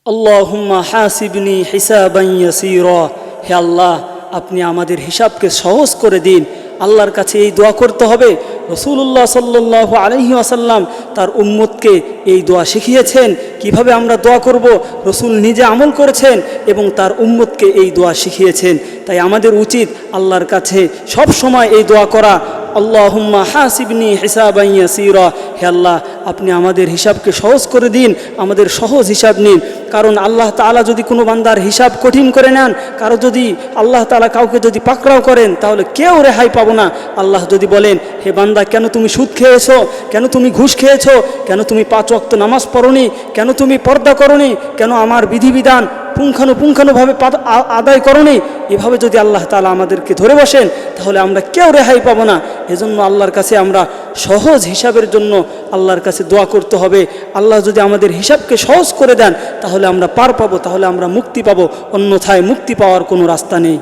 আল্লাহুম্মা হাসিবনি হিসাবান ইয়াসীরা। হে আল্লাহ, আপনি আমাদের হিসাবকে সহজ করে দিন। আল্লাহর কাছে এই দোয়া করতে হবে। রাসূলুল্লাহ সাল্লাল্লাহু আলাইহি ওয়াসাল্লাম তার উম্মতকে এই দোয়া শিখিয়েছেন। কিভাবে আমরা দোয়া করব, রাসূল নিজে আমল করেছেন এবং তার উম্মতকে এই দোয়া শিখিয়েছেন। তাই আমাদের উচিত আল্লাহর কাছে সব সময় এই দোয়া করা, আল্লাহুম্মা হাসিবনি হিসাবান ইয়াসীরা। হে আল্লাহ, আপনি আমাদের হিসাবকে সহজ করে দিন, আমাদের সহজ হিসাব নিন। কারণ আল্লাহ তাআলা যদি কোনো বান্দার হিসাব কঠিন করে নেন, কারো যদি আল্লাহ তাআলা কাউকে যদি পাকড়াও করেন, তাহলে কেউ রেহাই পাবো না। আল্লাহ যদি বলেন, হে বান্দা, কেন তুমি সুদ খেয়েছো, কেন তুমি ঘুষ খেয়েছো, কেন তুমি 5 ওয়াক্ত নামাজ পড়োনি, কেন তুমি পর্দা করোনি, কেন আমার বিধিবিধান পুঙ্খানুপুঙ্খানুভাবে আদায় করোনি, এভাবে যদি আল্লাহ তাআলা আমাদেরকে ধরে বসেন, তাহলে আমরা কেউ রেহাই পাবো না। এজন্য আল্লাহর কাছে আমরা সহজ হিসাবের জন্য আল্লাহর কাছে দোয়া করতে হবে। আল্লাহ যদি আমাদের হিসাবকে সহজ করে দেন, তাহলে আমরা পার পাবো, তাহলে আমরা মুক্তি পাবো। অন্যথায় মুক্তি পাওয়ার কোনো রাস্তা নেই।